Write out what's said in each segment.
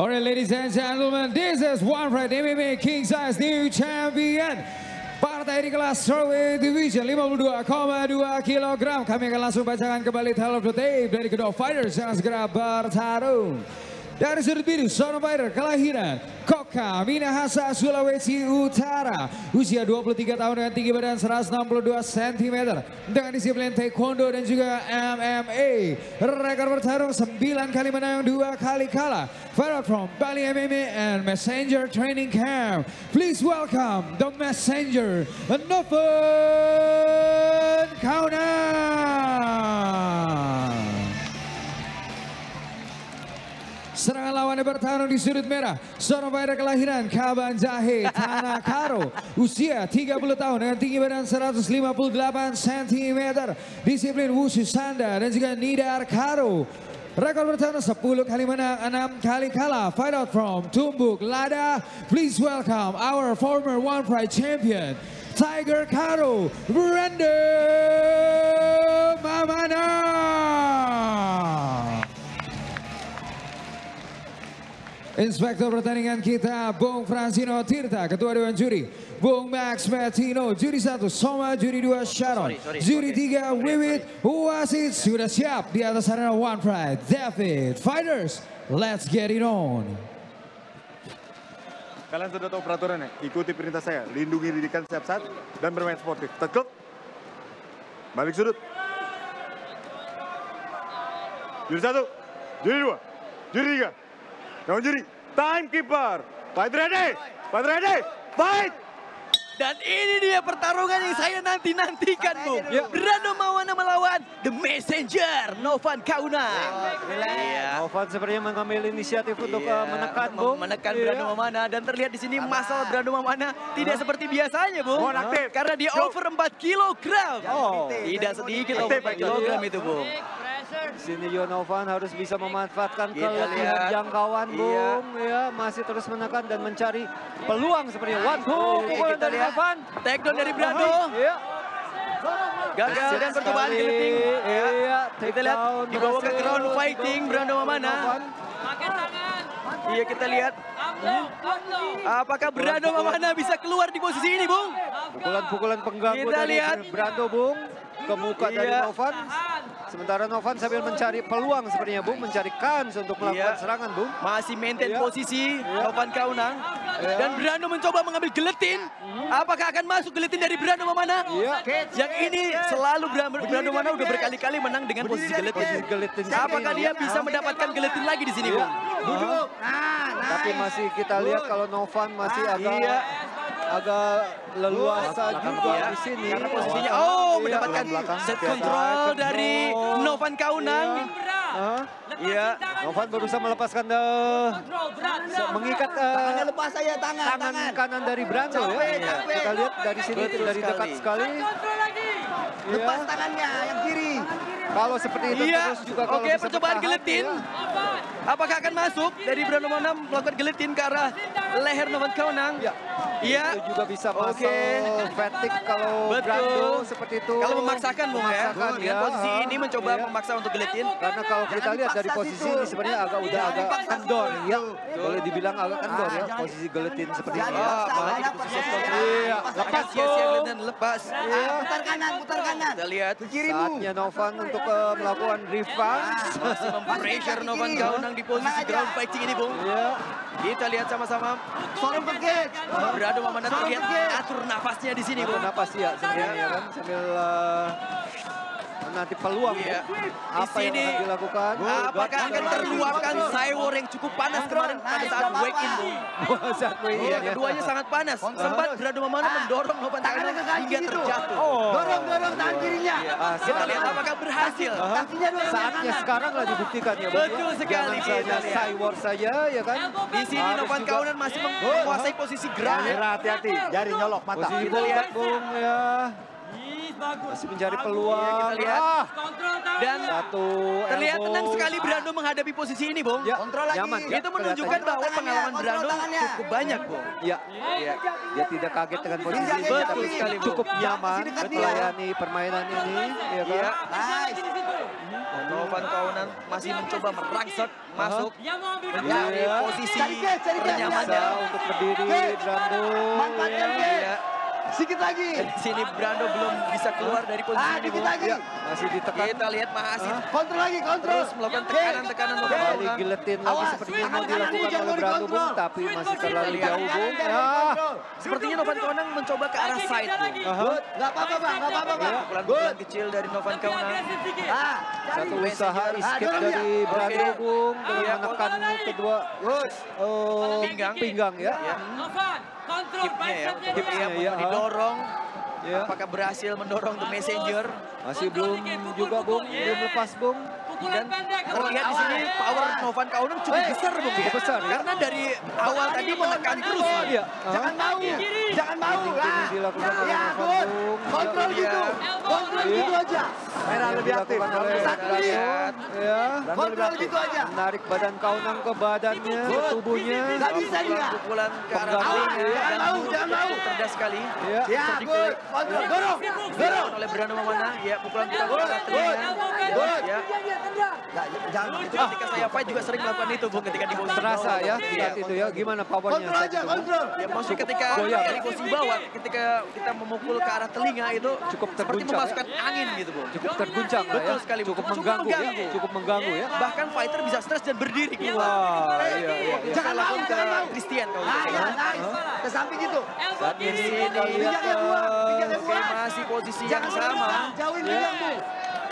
Alright, ladies and gentlemen, this is One Fight MMA King Size New Champion. Partai di kelas Strawweight Division 52,2 kg. Kami akan langsung bacakan kembali tally of the tape dari kedua fighters yang segera bertarung. Dari sudut biru, seorang fighter kelahiran Koka Minahasa, Sulawesi Utara. Usia 23 tahun dengan tinggi badan 162 cm. Dengan disiplin Taekwondo dan juga MMA. Rekor bertarung 9 kali menang, 2 kali kalah. Fighter from Bali MMA and Messenger Training Camp. Please welcome the Messenger, Novan Kaunan. Serangan lawannya bertarung di sudut merah. Seorang fighter kelahiran Kabanjahe, Tanah Karo. Usia 30 tahun dengan tinggi badan 158 cm. Disiplin Wushu Sanda dan juga Nidar Karo. Rekor bertarung 10 kali menang, 6 kali kalah. Fight out from Tumbuk Lada. Please welcome our former One Fight champion, Tiger Karo, Brando Mamana. Inspektur pertandingan kita, Bung Francino Tirta, Ketua Dewan Juri. Bung Max Martino, Juri 1, Soma, Juri 2, Sharon. Juri 3, Wiwit, wasit sudah siap di atas arena One Fight. David, fighters, let's get it on. Kalian sudah tahu peraturannya, ikuti perintah saya. Lindungi didikan setiap saat dan bermain sportif. Tekuk, balik sudut. Juri 1, Juri 2, Juri 3. Kawan juri, timekeeper, fight ready, fight! Dan ini dia pertarungan yang saya nantikan, Bung. Brando Mawana melawan The Messenger, Novan Kaunan. Novan sepertinya mengambil inisiatif untuk menekan, Bung. Menekan Brando Mawana, dan terlihat di sini masalah Brando Mawana tidak seperti biasanya, Bung. Karena dia over 4 kilogram. Tidak sedikit over 4 kilogram itu, Bung. Di sini Novan harus bisa memanfaatkan kelebihan jangkauan, Bung. Ya, masih terus menekan dan mencari peluang seperti one hook. Kita lihat takedown dari Brando. Gagal dan percobaan giliting. Kita lihat dibawa ke ground fighting Brando Mamana. Iya, kita lihat. Apakah Brando Mamana bisa keluar di posisi ini, Bung? Pukulan-pukulan pengganggu dari Brando, Bung, ke muka dari Novan. Sementara Novan sambil mencari peluang sepertinya, Bung, mencari kans untuk melakukan serangan, Bung. Masih maintain posisi Novan Kaunan. Dan Brando mencoba mengambil geletin. Apakah akan masuk geletin dari Brando Mamana? Yang ini selalu Brando Mamana udah berkali-kali menang dengan posisi geletin. Apakah dia bisa mendapatkan geletin lagi di sini, Bung? Tapi masih kita lihat kalau Novan masih agak leluasa juga di sini. Karena posisinya mendapatkan set control dari Novan Kaunan. Novan berusaha melepaskan mengikat tangan kanan dari Brando, ya. Kita lihat dari sini dari dekat sekali. Lepas tangannya yang kiri. Kalau seperti itu terus juga kalau bisa percobaan geletin. Apakah akan masuk dari Brando Mamana melakukan geletin ke arah leher Novan Kaunan? Iya. Itu juga bisa masuk fatigue kalau Brando seperti itu. Kalau memaksakan, Bung, ya. Dengan posisi ini mencoba memaksa untuk geletin. Karena kalau kita lihat dari posisi ini sebenarnya agak kendor, ya. Boleh dibilang agak kendor, ya, posisi geletin seperti ini. Lepas geletin, lepas. Putar kanan. Kita lihat saatnya Novan untuk melakukan revenge. Masih mempressure Novan Kaunan di posisi ground fighting ini, Bung. Kita lihat sama-sama. Sorong pegit. Brando Mamana terlihat atur nafasnya di sini, Bung. Napas ya sebenarnya, kan, sambil nanti peluang apa yang akan dilakukan. Apakah akan terluapkan Cywar yang cukup panas kemarin pada saat weigh in, Bung? Keduanya sangat panas. Sempat Brando Mamana mendorong Novan Kaunan hingga terjatuh. Dorong tangan kirinya. Kita lihat apakah berhasil. Saatnya sekarang lah dibuktikan, ya, Bung. Betul sekali. Cywar saja, ya kan. Di sini Novan Kaunan masih menguasai posisi ground. Hati-hati, jari nyolok mata. Kita lihat, Bung, ya. Masih mencari peluang. Kita lihat. Dan Satu terlihat elbow. tenang sekali Brando menghadapi posisi ini, Bung. Ya, Kontrol lagi. nyaman. Itu menunjukkan bahwa pengalaman Brando cukup banyak, Bung. Ya, dia tidak kaget dengan posisi ini, Betul tapi sekali, Bu. cukup nyaman Masih dekat dia. melayani permainan ini. Ya kan? Iya. Nice. Novan Kaunan masih mencoba merangsek masuk mencari Iya. posisi Cari catch, cari catch. pernyamanan. Bisa untuk berdiri, Brando. Manfaatkan dia. Iya. Sedikit lagi. Di sini Brando belum bisa keluar dari posisi ini, Dikit Bung. lagi. Ya, masih ditekan. Kita lihat masih Kontrol lagi, kontrol. terus melakukan tekanan-tekanan Novan Kembali Kaunan. giletin lagi Awas, seperti yang tangan mau kanan dilakukan jangan oleh Brando, dikontrol. Bung, tapi masih terlalu Kita jauh, lihat. Bung. Kontrol. Sepertinya Novan Kaunan mencoba ke arah side, Bung. Good. Nggak apa-apa, Bang. Nggak apa-apa, Bang. Pukulan-pukulan kecil dari Novan Kaunan. Ah, Satu usaha escape dorong dari dia. Brando, Oke. Bung, dengan Iya, menekan kedua pinggang ya. Hipnya ya, Hipnya, ya. didorong. Ya. Apakah berhasil mendorong The Messenger? Masih belum juga, Bung, belum lepas, Bung. Dan terlihat di sini power Novan Kaunan cukup besar, Bung. Cukup besar, ya. Karena dari awal tadi menekan terus. Iya. jangan mau. Jangan mau. Ini dilakukan oleh Ya, Novan, good. Bung. Kontrol Iya. gitu. Kontrol Iya. gitu aja. Merah lebih aktif. Dilakukan oleh Satu Brando. lihat. Ya. Kontrol gitu aja. Menarik badan Kaunan ke badannya, ke tubuhnya. Nggak bisa dia. Pukulan ke arah Penggang. telinga. Jangan Dan mau, jangan mau. cerdas sekali. Ya. Ya, good. Kontrol. Dorong. Dorong. Oleh Brando Mamana. Ya, pukulan-pukulan ke arah telinga. Good. Ya. Jangan. Itu ketika saya fight juga sering melakukan itu, Bung, ketika di posisi Terasa bawah. ya Iya. saat itu ya. Gimana powernya? Kontrol saat aja, itu? kontrol. Ya, maksudnya ketika goyang. dari posisi bawah, ketika kita memukul ke arah telinga itu Cukup seperti terguncang, memasukkan angin gitu, Bung. Cukup terguncang lah ya. Betul sekali, Cukup Bung. mengganggu ya. Cukup mengganggu ya. Bahkan fighter bisa stres dan berdiri keluar. Wah, iya, iya. Jangan Jangan lakukan mau, ke jangan mau. Christian kalau Nah, gitu. ya, nice. Ke samping gitu. Saat ini kita lihat Pinggangnya buang, pinggangnya Oke, buang. masih posisi yang Jangan sama. jauhin pinggangmu.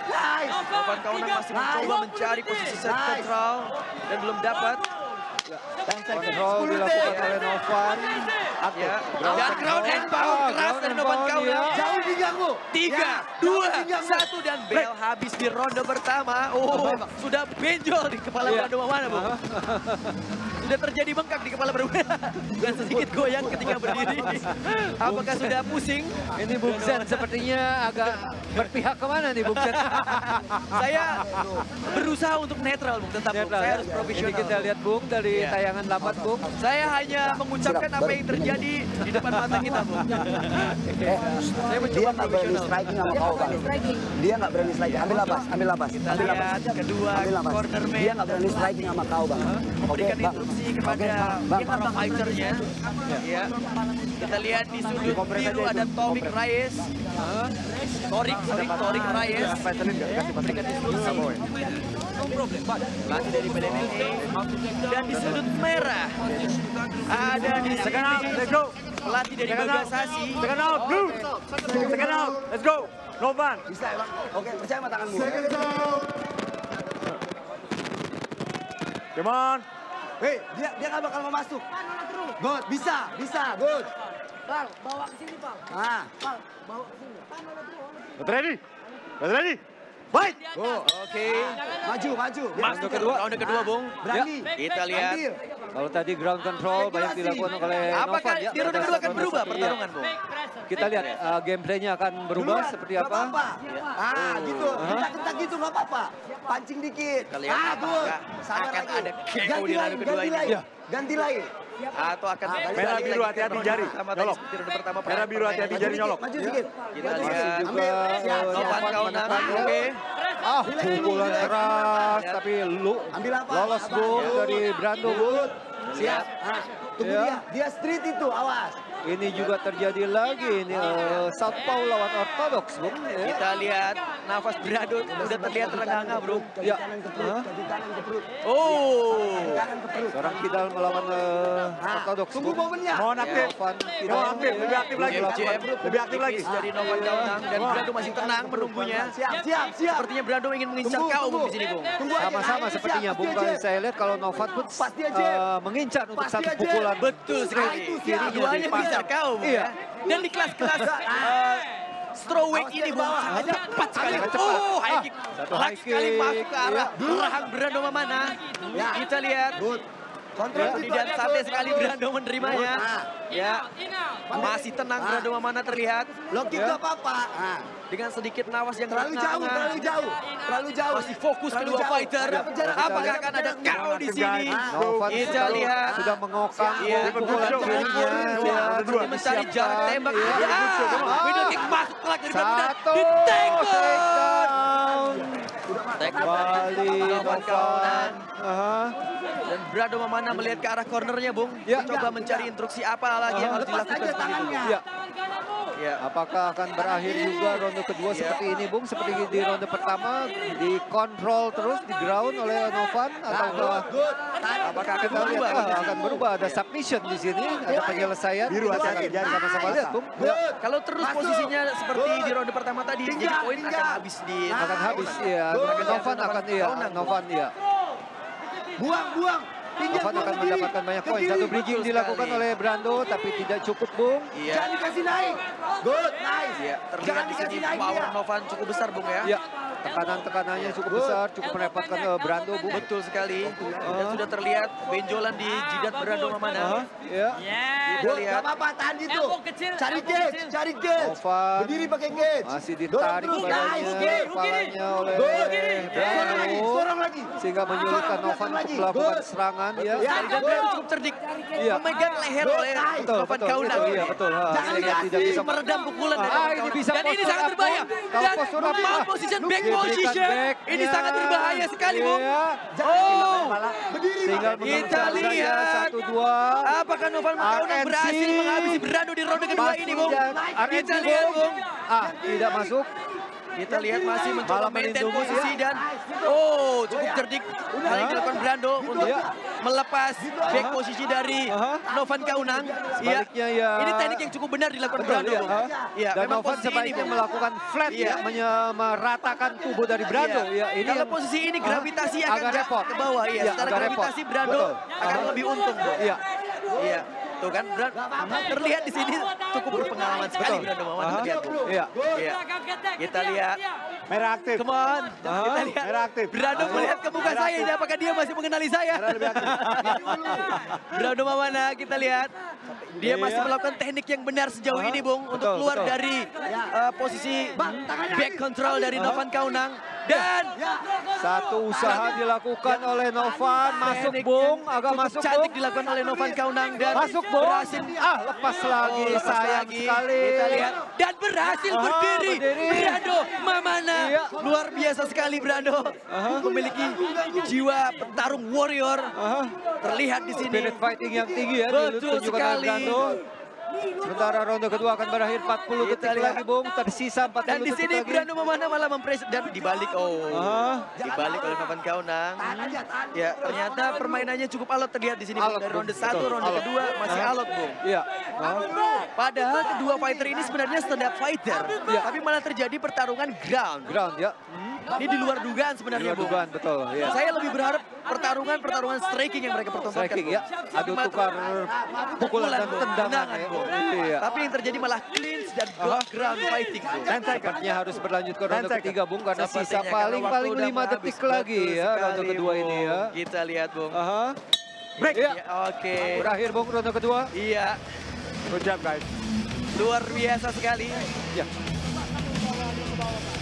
Nice. Novan Kaunan masih mencoba mencari posisi set Nice. sentral dan belum dapat. kontrol dilakukan oleh Novan. Ya. Dan ground and pound keras dari Novan Kaunan. Jauh pinggangmu. 3, 2, 1 dan bel habis di ronde pertama. Oh, sudah benjol di kepala Brando Mamana, Bung. Sudah terjadi bengkak di kepala Brando dan sedikit goyang ketika berdiri. Apakah sudah pusing? Ini Bung Zen sepertinya agak berpihak kemana nih Bung Zen? Saya berusaha untuk netral, Bung. Tetap, Bung. Netral Saya ya. harus Ini profesional. kita lihat Bung dari Iya. tayangan 8 Bung. Saya hanya mengucapkan apa yang terjadi di depan mata kita, Bung. Saya mencoba Dia nggak berani profesional. striking sama kau, Bang. Dia nggak berani striking. Ambil lapas, ambil lapas. Kita Ambil lapas. lihat kedua Ambil lapas. cornerman Dia nggak berani striking sama kau, Bang. Oke, memberikan Bang. instruksi kepada Bang, para fighternya. Ya. Kita lihat di sudut biru ada Torik Reyes. Torik Reyes. Memberikan instruksi. Pelatih dari PDMA. Dan di sudut merah ada di sini pelatih dari Bagasasi. Second out, blue. Second out, let's go. Novan. Bisa ya, Bang? Oke, percaya sama tanganmu. Come on. Hei, dia nggak bakal mau masuk. Good, bisa, good. Pal, bawa ke sini, Pal. Ah, Pal, bawa ke sini. Get ready. Get ready. fight. Oke. Maju. Ronde kedua, Bung. Berani. Kita lihat. Ambil. Kalau tadi ground control banyak dilakukan oleh Apakah Novan ya. di ronde kedua akan berubah Iya. pertarungan, Bung? Kita lihat gameplaynya akan berubah Duluan, seperti nggak apa. apa-apa. Ah, gitu. Gentak-gentak gitu nggak apa-apa. Pancing dikit. Kita lihat Ah, apakah good. Sabar akan lagi. ada KO Ganti di lain, ronde kedua ganti ini. lain. Iya. Ganti lain. Atau akan Merah, balik biru, lagi ke hati-hati ronde jari. pertama tadi Nyolok. seperti ronde pertama. Merah, biru, hati-hati Maju jari dikit, nyolok. maju dikit. Kita Maju lihat dikit. juga, Ambil. Siap, Novan siap. Kaunan. menekan. Oke. Pukulan keras tapi Ambil apa? lolos Apa? Bung Ya. dari Brando Bung. Siap. Ah, tunggu Ya. dia. Dia street itu, awas. Ini juga terjadi lagi ini Southpaw lawan Orthodox Bung. Ya. Kita lihat nafas Brando sudah terlihat terengah-engah, Bro. Kaki Ya. kanan ke perut, kaki kanan ke perut. Oh. Kanan ke perut. Seorang kidal melawan Orthodox Tunggu Bung. momennya. Mohon aktif. Novan kidal. Mohon aktif, lebih aktif lagi. Jab, Lebih aktif lagi. dari Novan Kaunan dan Brando masih tenang menunggunya. Siap. Sepertinya Brando ingin mengincar KO Bung di sini, Bung. Tunggu aja. Sama-sama Nah, sepertinya siap, Bung. pasti Kalau aja. saya lihat kalau Novan pun Pasti aja. mengincar untuk Pasti satu aja. pukulan. Betul sekali. itu siap. Keduanya Dipasang. mengincar KO, Bung. Iya. Ya. Dan di kelas-kelas strawweight ini, Bung, sangat cepat sekali. Oh, high kick. Satu Lak high sekali kick, masuk ke arah iya. rahang Brando Mamana. Ya. Kita lihat. Good. Dan santai sekali Brando menerimanya. Ya, masih tenang Brando Mamana terlihat. Low kick gak apa-apa. Dengan sedikit nawas yang Terlalu jauh. Masih fokus kedua fighter. Apakah akan ada KO di sini? Novan Kita lihat. sudah mengokang pukulan kirinya. Dia mencari jarak tembak. Middle kick masuk telak dari Brando dan Satu. di Takedown. Kembali Novan. Dan Brando Mamana melihat ke arah cornernya, Bung. Coba mencari instruksi apa lagi yang harus dilakukan seperti itu. Ya. Apakah akan berakhir juga ronde kedua seperti ini, Bung? Seperti di ronde pertama, dikontrol terus di ground oleh Novan, atau Apakah akan kita lihat berubah? akan berubah? Ada submission di sini, ada penyelesaian. Biru Kita hati-hati, akan sama-sama lihat, Bung. Kalau terus posisinya seperti di ronde pertama tadi, jadi poin akan habis di Akan habis, ya. Novan, ya. Buang. Novan akan mendapatkan banyak poin. Satu bridging dilakukan oleh Brando, tapi tidak cukup, Bung. Iya. Jangan dikasih naik. Good, nice. Iya, terlihat Jangan di dikasih sini naik power dia. Novan cukup besar, Bung ya. Ya, tekanan-tekanannya cukup besar, cukup merepotkan Brando, Bung. Betul sekali. Dan sudah terlihat benjolan di jidat Brando Mamana. Ya. Kita Good, lihat. gak apa-apa, tahan gitu. Cari gauge. Novan Berdiri pakai gauge. masih ditarik Dorong terus, badannya, nice. kepalanya oleh Good. Brando, Sorong lagi. sehingga menyulitkan Novan untuk melakukan Good. serangan. Ya. Dan Brando cukup cerdik. Iya. Memegang leher oleh Novan Kaunang. Iya, betul. Sehingga Tidak bisa meredam pukulan dari Novan ini Kaunang. bisa Dan ini posture sangat up, berbahaya. Bung. Kalau Dan posture up, mau ah. position, back Diberikan position. back-nya. Ini sangat berbahaya sekali, Bung. Iya. Oh, Berdiri. Tinggal Kita mengejar saja lihat. 1-2. apakah Novan Kaunang RNC. berhasil menghabisi Brando di ronde kedua ini, Bung? RNC, Kita lihat, Bung. Tidak masuk. Kita lihat masih mencoba Malah maintain melindungi, posisi dan cukup cerdik hal yang dilakukan Brando untuk melepas back posisi dari Novan Kaunang. Iya. Sebaliknya, ya. Ini teknik yang cukup benar dilakukan Betul, Brando. ya. Bung. Iya, Dan memang Novan posisi ini, sebaiknya Bung. melakukan flat, Iya. ya, meratakan tubuh dari Brando. Iya. Ya, ini Kalau yang posisi ini gravitasi akan agak repot. ke bawah. Iya, Iya, secara agak gravitasi repot. Brando Betul. akan lebih untung, Bung. Iya. Iya. Tuh kan, terlihat di sini cukup berpengalaman sekali Betul. Brando Mamana terlihat, Bung. Iya. Iya. Kita lihat. Merah aktif. Come on. Kita lihat. Merah aktif. Brando melihat ke muka saya ini, apakah dia masih mengenali saya? Brando Mamana, kita lihat. Dia masih melakukan teknik yang benar sejauh ini, Bung. Untuk Betul, keluar betul. dari posisi back control dari Novan Kaunang. Dan Satu usaha dilakukan oleh Novan, masuk, teknik Bung, yang agak cukup masuk, cantik Bung. dilakukan oleh Novan Kaunang. Dan Masuk, Bung. berhasil. Lepas lagi, Lepas sayang lagi. sekali. Kita lihat. Dan berhasil berdiri. Brando Mamana. Iya. Luar biasa sekali Brando. Memiliki jiwa petarung warrior. Terlihat di sini. Spirit fighting yang tinggi ya, Betul ditunjukkan oleh sekali. Brando. Sementara ronde kedua akan berakhir 40 Kita detik lihat. lagi, Bung. Tersisa 40 Dan di detik sini lagi. Brando Mamana malah mempres dan dibalik. Dibalik oleh Novan Kaunang. Ya, ternyata permainannya cukup alot terlihat di sini, Bung. Alot, Dari Bung. ronde 1, Betul, ronde alot. kedua masih alot, Bung. Iya. Padahal kedua fighter ini sebenarnya stand up fighter, tapi malah terjadi pertarungan ground. Ground ya. Ini di luar dugaan sebenarnya, Bung. Dugaan, betul. Ya. Saya lebih berharap pertarungan striking yang mereka pertontonkan. Striking ya. Bung. Adu tukar pukulan dan Bung. tendangan ya. Bung. Iya. Tapi yang terjadi malah clinch dan ground fighting, Bung. Sepertinya harus berlanjut ke ronde ketiga, Bung, karena sisa Sepertinya, karena paling waktu udah 5 habis. detik lagi Betul ya ronde sekali, kedua ini ya. Bung. Kita lihat, Bung. Break. Ya, oke. Berakhir, Bung, ronde kedua. Iya, Good job, guys. luar biasa sekali. Ya.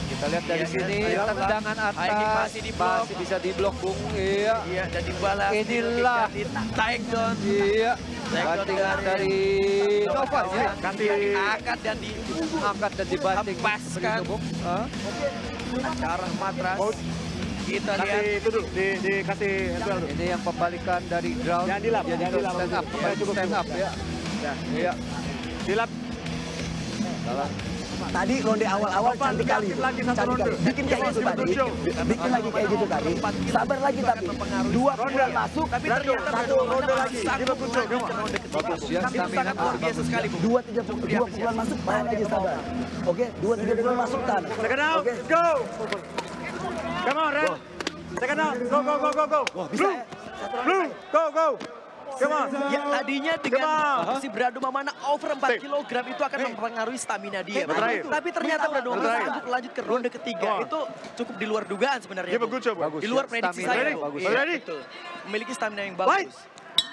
Kita lihat dari Iya, sini iya. tendangan High kick atas masih diblok. masih bisa diblok, Bung. Iya. Iya, dan dibalas. Inilah. Di takedown. Iya. Takedown Bantingan dari Novan ya. Diangkat dan Angkat dan dibanting. Hempaskan. Begitu, Bung. ke arah matras. Kita lihat. Kasih itu dulu, dikasih duel dulu. Ini yang pembalikan dari ground. Jangan dilap, jadi jangan ke dilap. stand up. Ya, cukup, Stand up cukup. ya. Iya. Dilap. Salah. Tadi ronde awal-awal cantik kali. Cantik kali. Bikin kayak gitu tadi. Bikin lagi kayak gitu tadi. Sabar lagi tapi. Dua pukulan masuk. Tapi ternyata satu ronde lagi. sanggup melaju ke ronde ketiga. Bagus ya, Itu stamina sangat luar biasa sekali, Bung. Dua pukulan masuk, tahan aja sabar. Oke, 2-3 pukulan masuk, tahan. Second out, Oke. go! Come on, Red. Second out, go, go, go, go, go. Bisa Blue, blue, go, go. Come on. Ya, tadinya dengan Come on. si Brando Mamana over 4 kg itu akan mempengaruhi stamina dia. Bung. Terakhir. Tapi ternyata Brando Mamana Terakhir. sanggup lanjut ke ronde ketiga. Come on. Itu cukup di luar dugaan sebenarnya. Give a Bung. good job. Bagus Di luar ya, prediksi stamina saya. yang Bung. bagus. Iya, Ready? betul. Memiliki stamina yang Fight. bagus.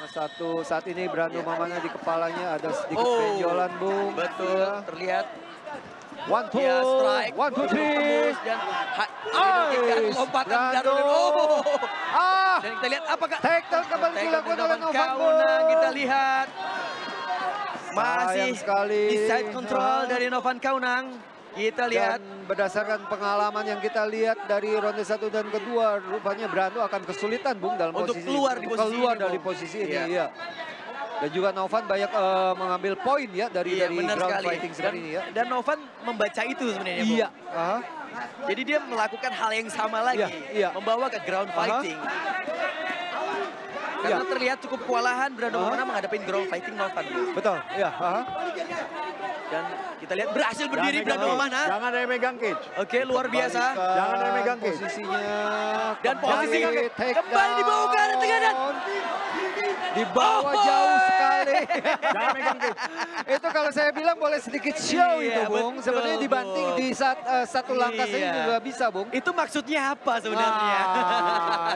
Saat ini Brando Mamana di kepalanya ada sedikit benjolan, Bung. Betul, Ya. terlihat. 1, 2, Ya, strike. 1, 2, 3. Tembus dan lompatan Brando. Dan kita lihat apakah Takedown kembali dilakukan oleh Novan Kaunang. Kita lihat masih Sayang sekali. di side control dari Novan Kaunang. Kita lihat. Dan berdasarkan pengalaman yang kita lihat dari ronde 1 dan kedua, rupanya Brando akan kesulitan, Bung, dalam Untuk posisi keluar di posisi ini, dari Bung. posisi ini. Iya. Iya. Dan juga Novan banyak mengambil poin ya dari Benar ground sekali. fighting seperti ini ya. Dan Novan membaca itu sebenarnya, Bung. Iya. Jadi dia melakukan hal yang sama lagi, Iya. membawa ke ground fighting. Karena terlihat cukup kewalahan Brando Mamana menghadapi ground fighting Novan. Betul. Iya. Dan kita lihat berhasil berdiri Brando Mamana. Jangan ada yang megang cage. Oke, luar biasa. Jangan ada yang megang cage. Posisinya. Dan posisi take kembali dibawa ke arah tengah dan dibawa jauh sekali. Jangan megang cage. Itu kalau saya bilang boleh sedikit show Iya, itu, Bung. betul, Sebenarnya dibanting Bung. di saat satu langkah saja Iya. juga bisa, Bung. Itu maksudnya apa sebenarnya?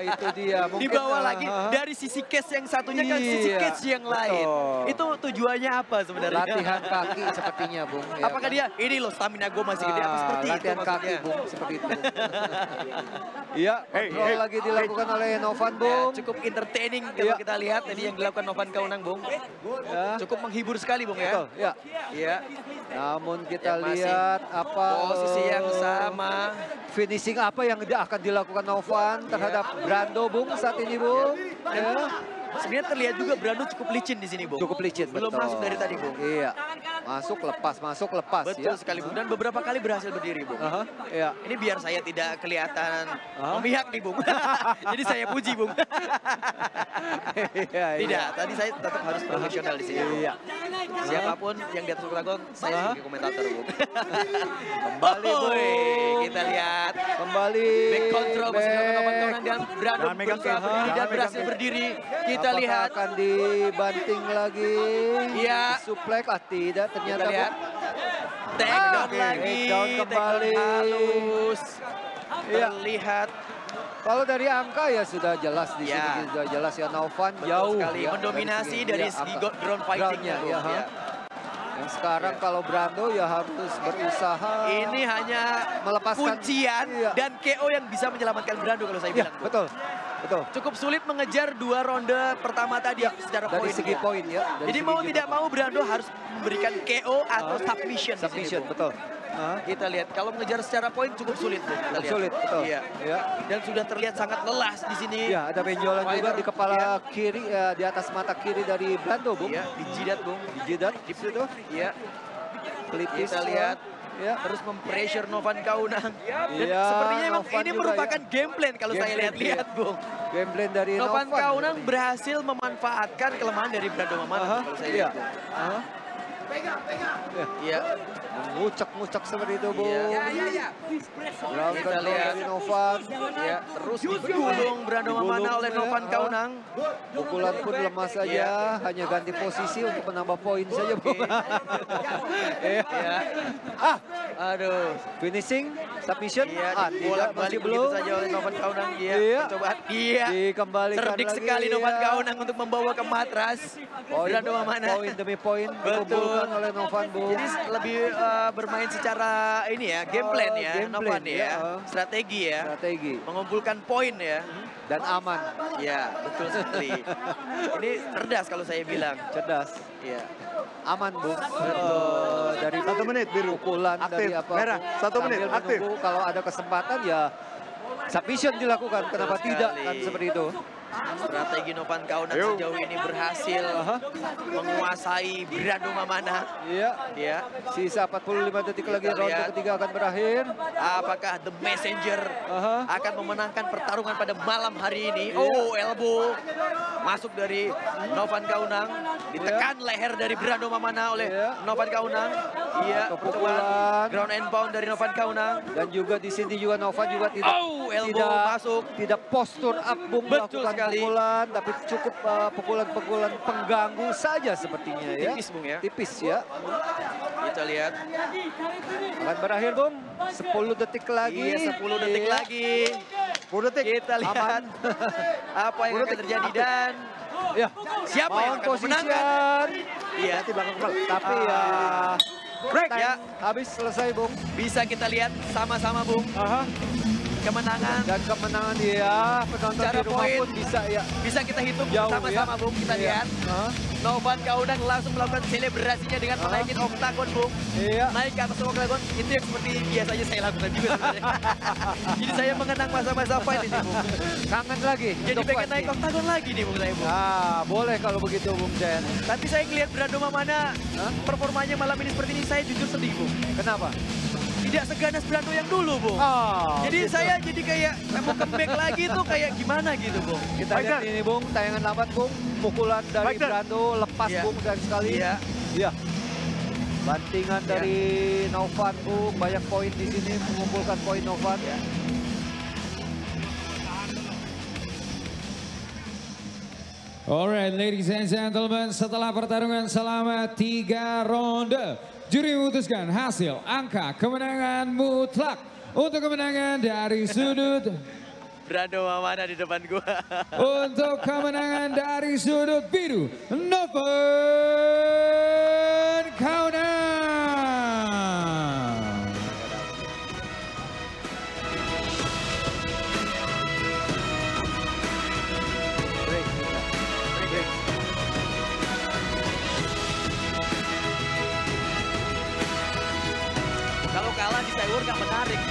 Itu dia. Mungkin, Dibawa lagi dari sisi case yang satunya ke sisi Iya, case yang lain. betul. Itu tujuannya apa sebenarnya? Latihan kaki sepertinya, Bung. Ya, Apakah dia ini loh stamina gue masih gede apa seperti itu latihan kaki, maksudnya? Bung, seperti itu. Bung. Iya, Hey, kontrol hey, lagi dilakukan oleh Novan, Ya, Bung. cukup entertaining kalau Iya. kita lihat tadi yang dilakukan Novan Kaunang, Bung. Ya. Cukup menghibur sekali, Bung ya. Betul, ya. Iya. Namun kita Ya, masih lihat apa posisi yang sama. finishing apa yang akan dilakukan Novan terhadap Brando, Bung, saat ini, Bung. Ya. Sebenarnya terlihat juga Brando cukup licin di sini, Bung. Cukup licin, Belum betul. masuk dari tadi, Bung. Iya. Masuk lepas Betul ya. sekali, Bung. Dan beberapa kali berhasil berdiri, Bung. Iya. Ini biar saya tidak kelihatan memihak nih, Bung. Jadi saya puji, Bung. Iya, Tidak, tadi saya tetap harus profesional di sini. Iya. Siapapun yang di atas oktagon, saya sebagai komentator, Bung. Kembali, Bung. Kita lihat. Kembali. Back control masih dilakukan Novan Kaunang dan Brando Jangan megang berusaha cage, berdiri dan jangan berhasil megang berdiri. Kita Apakah lihat. akan dibanting lagi. Iya. Suplek tidak ternyata, Kita lihat. Bung. Takedown Oke, lagi. takedown kembali. Halus. Iya. Terlihat. Kalau dari angka ya sudah jelas di sini, Ya. sudah jelas ya Novan Betul jauh sekali. ya, Mendominasi dari ya, segi angka. ground fighting-nya, Groundnya, Bung. ya, Ya. Yang sekarang kalau Brando ya harus berusaha. Ini hanya melepaskan kuncian iya. dan KO yang bisa menyelamatkan Brando kalau saya Ya, bilang. Bung. betul. Betul. Cukup sulit mengejar 2 ronde pertama tadi secara Dari poin. segi poin ya. dari Jadi segi mau jumlah tidak poin. mau Brando harus memberikan KO atau submission. di sini, Submission, Bung. betul. Kita lihat kalau mengejar secara poin cukup sulit, Bung. Kita lihat. Sulit, betul. Iya. Ya. Dan sudah terlihat sangat lelah di sini. Ya, ada benjolan juga di kepala kiri, di atas mata kiri dari Brando, Bung. Iya, di jidat, Bung. Di jidat, di situ. Iya. Pelipis. Kita lihat. Ya. Terus mempressure Novan Kaunang. Dan Iya, sepertinya memang Novan ini juga merupakan ya. game plan kalau Game saya plan, lihat-lihat, Bung. Game plan dari Novan Novan. Kaunang berhasil memanfaatkan kelemahan dari Brando Mamana kalau saya Iya. lihat, Bung. Iya. Mengucak-ngucak seperti itu, Bung. Iya. Ground Kita control lihat. dari Novan. Ya, terus digulung Brando Mamana oleh Novan ya. Kaunang. Pukulan pun lemah saja, Iya. hanya ganti posisi untuk menambah poin saja, Bung. Iya. Ya. Aduh. Finishing, submission, Iya, tidak, dibolak-balik masih begitu belum. saja oleh Novan Kaunang. Iya, Iya. percobaan. Iya. Dikembalikan Cerdik lagi, sekali Novan iya. Kaunang untuk membawa ke matras Brando Mamana. Poin demi poin Betul. dikumpulkan oleh Novan, Bung. Jadi lebih bermain secara ini ya, game plan ya, game Novan plan, ya. ya. Strategi ya. Strategi Mengumpulkan poin ya. dan aman, Ya, betul sekali. Ini cerdas kalau saya bilang. cerdas, Iya. aman, Bung. Dari 1 menit biru. pukulan Aktif. dari apa? Merah. 1 menit. Sambil Aktif. menunggu kalau ada kesempatan ya submission dilakukan. Kenapa Betul tidak sekali. kan seperti itu? Strategi Novan Kaunang Yuk. sejauh ini berhasil menguasai Brando Mamana. Iya. Ya. Sisa 45 detik lagi, Kita ronde lihat. ketiga akan berakhir. Apakah The Messenger akan memenangkan pertarungan pada malam hari ini? Iya. Oh, elbow masuk dari Novan Kaunang. Ditekan leher dari Brando Mamana oleh Iya. Novan Kaunang. Iya, Kepukulan. percobaan ground and pound dari Novan Kaunang. Dan juga di sini juga Novan juga tidak Oh, elbow masuk. tidak postur up, Bung, Betul melakukan sekali. pukulan, tapi cukup pukulan-pukulan pengganggu saja sepertinya ya. Tipis, Bung ya. Tipis ya. Kita lihat. Akan berakhir, Bung. 10 detik lagi. Iya, 10 detik Iya. lagi. 10 detik. Kita lihat Aman. apa yang akan terjadi dan Ya, Siapa yang Mount akan memenangkan? position. Iya, Hati belakang kepala. Tapi ya, break ya. habis selesai, Bung. Bisa kita lihat sama-sama, Bung. Kemenangan Dan kemenangan dia, penonton Cara di rumah poin. pun bisa ya. bisa kita hitung Jauh, sama-sama, ya. Bung. Kita Iya. lihat. Novan Kaudang langsung melakukan selebrasinya dengan menaikin oktagon, Bung. Iya. Naik ke atas oktagon, itu yang seperti biasanya saya lakukan juga sebenarnya. Jadi saya mengenang masa-masa fight ini, Bung. Kangen lagi. Jadi untuk pengen fight naik nih. oktagon lagi nih, Bung, saya, Bung. Nah, boleh kalau begitu, Bung Jen. Tapi saya ngelihat Brando Mamana performanya malam ini seperti ini, saya jujur sedih, Bung. Kenapa? Tidak seganas Brando yang dulu, Bung. Jadi gitu. saya jadi kayak mau comeback lagi tuh kayak gimana gitu, Bung. Kita lihat ini, Bung, tayangan lambat, Bung. Pukulan dari Brando lepas, Iya. Bung, dari sekali. Iya. Iya. Bantingan Iya. dari Novan, Bung. Banyak poin di sini, mengumpulkan poin Novan. Iya. Alright, ladies and gentlemen, setelah pertarungan selama 3 ronde, juri memutuskan hasil angka kemenangan mutlak untuk kemenangan dari sudut. Brando Mamana di depan gua. Untuk kemenangan dari sudut biru, Novan Kaudang. Kalau kalah di Taiwan nggak menarik.